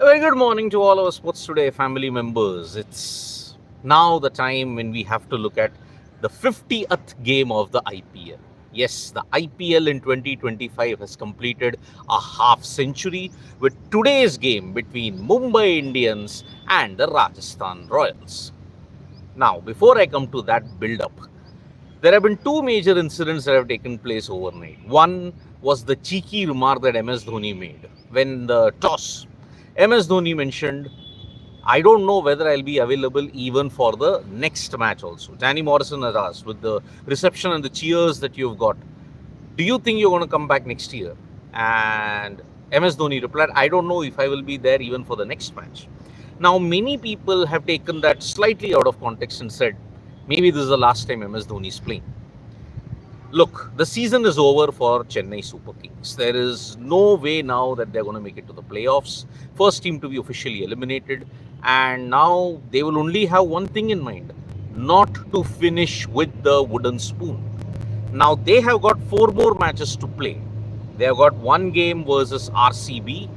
A very good morning to all our Sports Today family members. It's now the time when we have to look at the 50th game of the IPL. Yes, the IPL in 2025 has completed a half century with today's game between Mumbai Indians and the Rajasthan Royals. Now, before I come to that build-up, there have been two major incidents that have taken place overnight. One was the cheeky remark that MS Dhoni made when the toss. MS Dhoni mentioned, I don't know whether I'll be available even for the next match also. Danny Morrison has asked, with the reception and the cheers that you've got, do you think you're going to come back next year? And MS Dhoni replied, I don't know if I will be there even for the next match. Now, many people have taken that slightly out of context and said, maybe this is the last time MS Dhoni is playing. Look, the season is over for Chennai Super Kings. There is no way now that they're going to make it to the playoffs. First team to be officially eliminated. And now they will only have one thing in mind, not to finish with the wooden spoon. Now they have got 4 more matches to play. They have got one game versus RCB.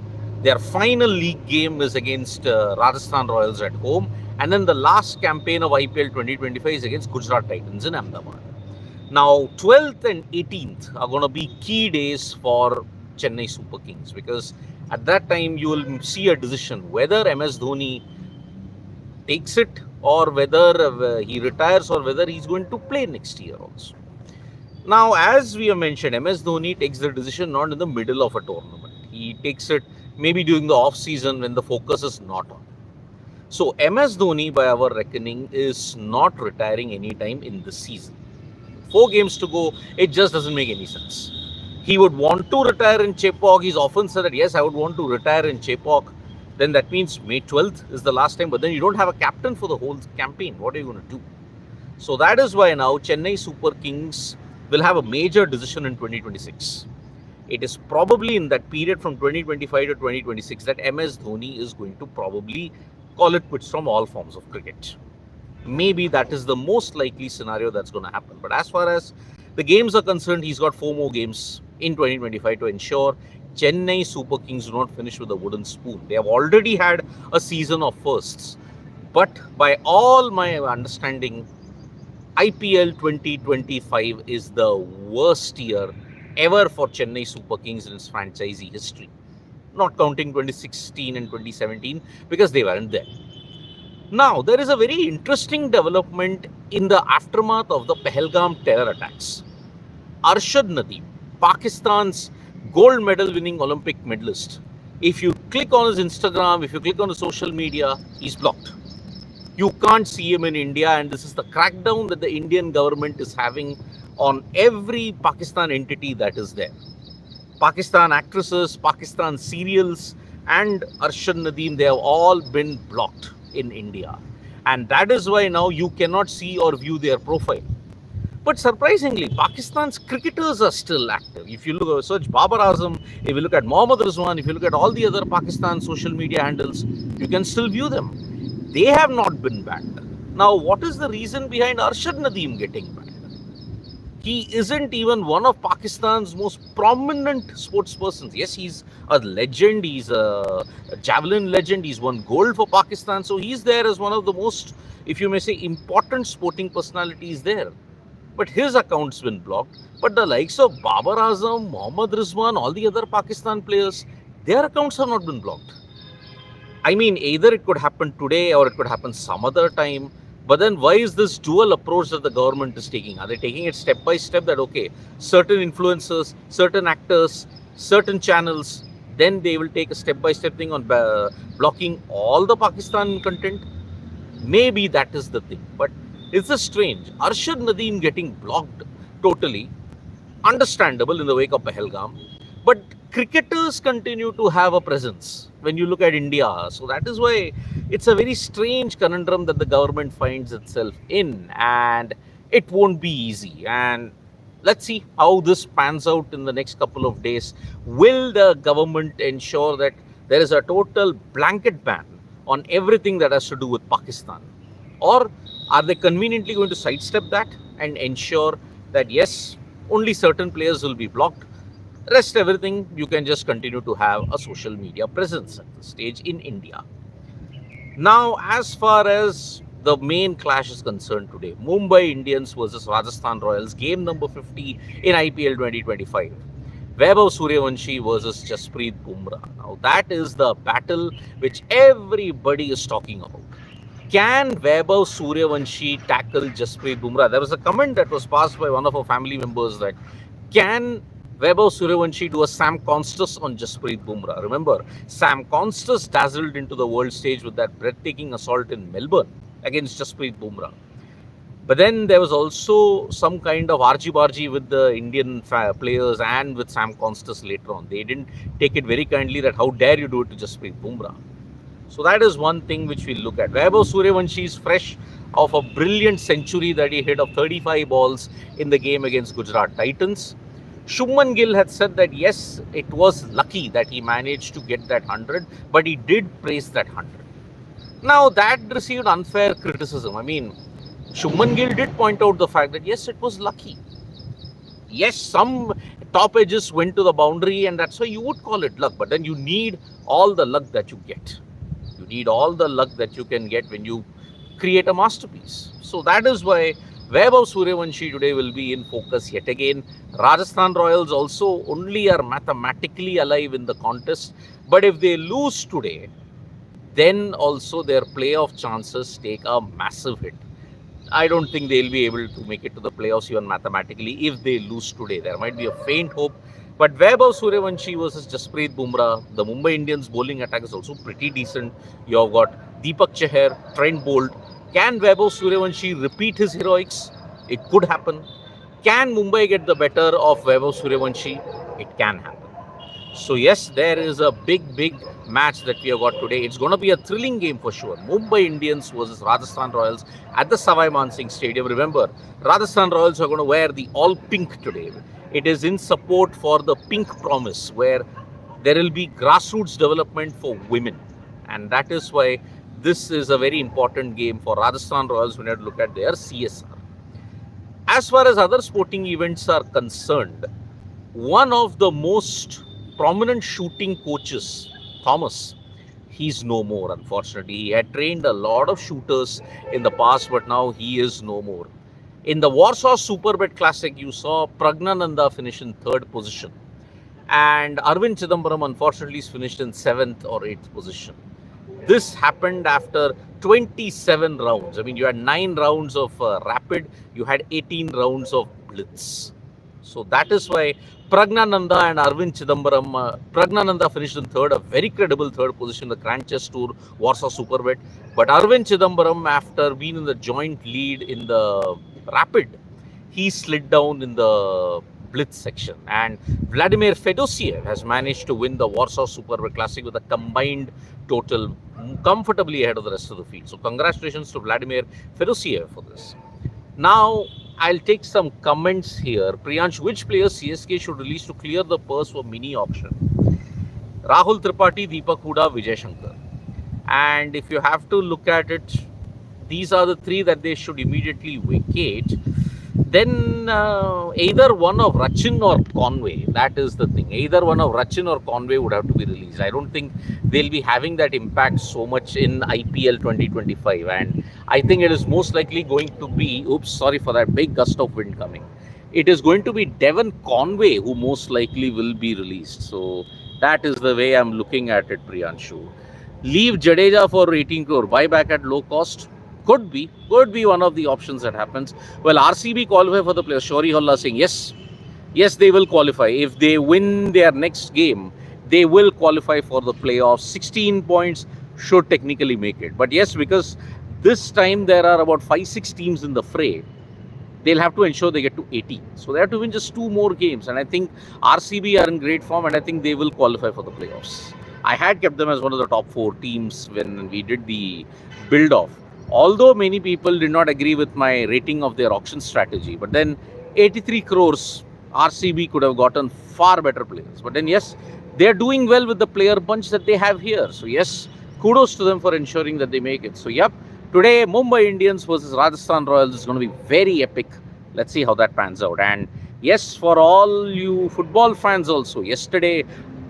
Their final league game is against Rajasthan Royals at home. And then the last campaign of IPL 2025 is against Gujarat Titans in Ahmedabad. Now, 12th and 18th are going to be key days for Chennai Super Kings, because at that time you will see a decision whether MS Dhoni takes it or whether he retires or whether he's going to play next year also. Now, as we have mentioned, MS Dhoni takes the decision not in the middle of a tournament. He takes it maybe during the off-season when the focus is not on. So, MS Dhoni, by our reckoning, is not retiring anytime in this season. 4 games to go, it just doesn't make any sense. He would want to retire in Chepauk. He's often said that, yes, I would want to retire in Chepauk. Then that means May 12th is the last time, but then you don't have a captain for the whole campaign. What are you going to do? So that is why now Chennai Super Kings will have a major decision in 2026. It is probably in that period from 2025 to 2026 that MS Dhoni is going to probably call it quits from all forms of cricket. Maybe that is the most likely scenario that's going to happen. But as far as the games are concerned, he's got 4 more games in 2025 to ensure Chennai Super Kings do not finish with a wooden spoon. They have already had a season of firsts. But by all my understanding, IPL 2025 is the worst year ever for Chennai Super Kings in its franchisee history. Not counting 2016 and 2017 because they weren't there. Now, there is a very interesting development in the aftermath of the Pahalgam terror attacks. Arshad Nadeem, Pakistan's gold medal winning Olympic medalist, if you click on his Instagram, if you click on his social media, he's blocked. You can't see him in India, and this is the crackdown that the Indian government is having on every Pakistan entity that is there. Pakistan actresses, Pakistan serials, and Arshad Nadeem, they have all been blocked in India, and that is why now you cannot see or view their profile. But surprisingly, Pakistan's cricketers are still active. If you look, search Babar Azam, if you look at Mohammad Rizwan, if you look at all the other Pakistan social media handles, you can still view them. They have not been banned. Now, what is the reason behind Arshad Nadeem getting banned? He isn't even one of Pakistan's most prominent sportspersons. Yes, he's a legend. He's a javelin legend. He's won gold for Pakistan. So he's there as one of the most, if you may say, important sporting personalities there. But his account's been blocked. But the likes of Babar Azam, Mohammad Rizwan, all the other Pakistan players, their accounts have not been blocked. I mean, either it could happen today or it could happen some other time. But then why is this dual approach that the government is taking? Are they taking it step by step that, okay, certain influencers, certain actors, certain channels, then they will take a step by step thing on blocking all the Pakistan content? Maybe that is the thing. But it's just strange. Arshad Nadeem getting blocked totally, understandable in the wake of Pahalgam. But cricketers continue to have a presence when you look at India. So that is why it's a very strange conundrum that the government finds itself in, and it won't be easy. And let's see how this pans out in the next couple of days. Will the government ensure that there is a total blanket ban on everything that has to do with Pakistan? Or are they conveniently going to sidestep that and ensure that, yes, only certain players will be blocked? Rest everything, you can just continue to have a social media presence at this stage in India. Now, as far as the main clash is concerned today, Mumbai Indians versus Rajasthan Royals, game number 50 in IPL 2025. Vaibhav Suryavanshi versus Jasprit Bumrah. Now, that is the battle which everybody is talking about. Can Vaibhav Suryavanshi tackle Jasprit Bumrah? There was a comment that was passed by one of our family members that can Vaibhav Suryavanshi do a Sam Constas on Jasprit Bumrah? Remember, Sam Constas dazzled into the world stage with that breathtaking assault in Melbourne against Jasprit Bumrah. But then there was also some kind of argy-bargy with the Indian players and with Sam Constas later on. They didn't take it very kindly that how dare you do it to Jasprit Bumrah. So that is one thing which we look at. Vaibhav Suryavanshi is fresh of a brilliant century that he hit of 35 balls in the game against Gujarat Titans. Shubman Gill had said that yes, it was lucky that he managed to get that 100, but he did praise that 100. Now that received unfair criticism. I mean, Shubman Gill did point out the fact that yes, it was lucky. Yes, some top edges went to the boundary and that's why you would call it luck. But then you need all the luck that you get. You need all the luck that you can get when you create a masterpiece. So that is why Vaibhav Suryavanshi today will be in focus yet again. Rajasthan Royals also only are mathematically alive in the contest. But if they lose today, then also their playoff chances take a massive hit. I don't think they'll be able to make it to the playoffs even mathematically if they lose today. There might be a faint hope. But Vaibhav Suryavanshi versus Jasprit Bumrah, the Mumbai Indians bowling attack is also pretty decent. You have got Deepak Chahar, Trent Bolt. Can Vaibhav Suryavanshi repeat his heroics? It could happen. Can Mumbai get the better of Vaibhav Suryavanshi? It can happen. So yes, there is a big match that we have got today. It's going to be a thrilling game for sure. Mumbai Indians versus Rajasthan Royals at the Sawai Mansingh Stadium. Remember, Rajasthan Royals are going to wear the all pink today. It is in support for the pink promise where there will be grassroots development for women. And that is why this is a very important game for Rajasthan Royals when you look at their CSR. As far as other sporting events are concerned, one of the most prominent shooting coaches, Thomas, he's no more, unfortunately. He had trained a lot of shooters in the past, but now he is no more. In the Warsaw Superbet Classic, you saw Pragnananda finish in 3rd position. And Arvind Chidambaram, unfortunately, is finished in 7th or 8th position. This happened after 27 rounds. I mean, you had 9 rounds of rapid, you had 18 rounds of blitz. So that is why Pragnananda and Arvind Chidambaram, Pragnananda finished in 3rd, a very credible 3rd position in the Grand Chess Tour, Warsaw Superbet. But Arvind Chidambaram, after being in the joint lead in the rapid, he slid down in the blitz section. And Vladimir Fedosiev has managed to win the Warsaw Superbet Classic with a combined total comfortably ahead of the rest of the field. So congratulations to Vladimir Fedosiev for this. Now, I'll take some comments here. Priyansh, which players CSK should release to clear the purse for mini auction? Rahul Tripathi, Deepak Hooda, Vijay Shankar. And if you have to look at it, these are the 3 that they should immediately vacate. Then either one of Rachin or Conway, that is the thing. Either one of Rachin or Conway would have to be released. I don't think they'll be having that impact so much in IPL 2025. And I think it is most likely going to be, oops, sorry for that big gust of wind coming. It is going to be Devon Conway who most likely will be released. So that is the way I'm looking at it, Priyanshu. Leave Jadeja for 18 crore, buy back at low cost. Could be one of the options that happens. Well, RCB qualify for the playoffs. Shori Holla saying yes, they will qualify. If they win their next game, they will qualify for the playoffs. 16 points should technically make it. But yes, because this time there are about 5-6 teams in the fray, they'll have to ensure they get to 80. So they have to win just 2 more games. And I think RCB are in great form and I think they will qualify for the playoffs. I had kept them as one of the top 4 teams when we did the build-off. Although many people did not agree with my rating of their auction strategy, but then 83 crores, RCB could have gotten far better players. But then yes, they're doing well with the player bunch that they have here. So yes, kudos to them for ensuring that they make it. So yep, today Mumbai Indians versus Rajasthan Royals is going to be very epic. Let's see how that pans out. And Yes, for all you football fans also. Yesterday,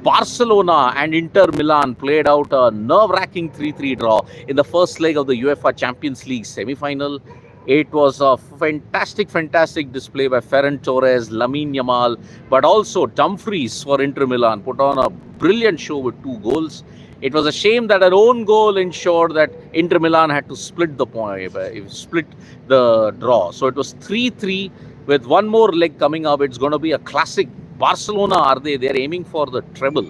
Barcelona and Inter Milan played out a nerve-wracking 3-3 draw in the first leg of the UEFA Champions League semi-final. It was a fantastic display by Ferran Torres, Lamine Yamal, but also Dumfries for Inter Milan put on a brilliant show with 2 goals. It was a shame that an own goal ensured that Inter Milan had to split the point, split the draw. So it was 3-3 with one more leg coming up. It's going to be a classic. Barcelona, are they? They're aiming for the treble.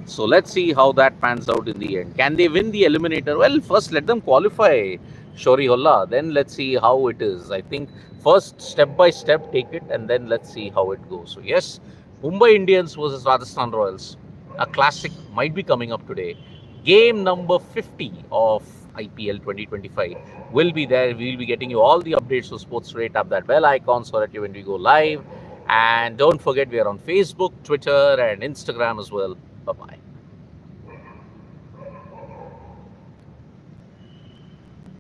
So let's see how that pans out in the end. Can they win the eliminator? Well, first let them qualify, Shori Holla. Then let's see how it is. I think first, step by step, take it, and then let's see how it goes. So yes, Mumbai Indians versus Rajasthan Royals. A classic might be coming up today. Game number 50 of IPL 2025 will be there. We will be getting you all the updates of Sports Today. Tap that bell icon so that when we go live. And don't forget, we are on Facebook, Twitter, and Instagram as well. Bye bye.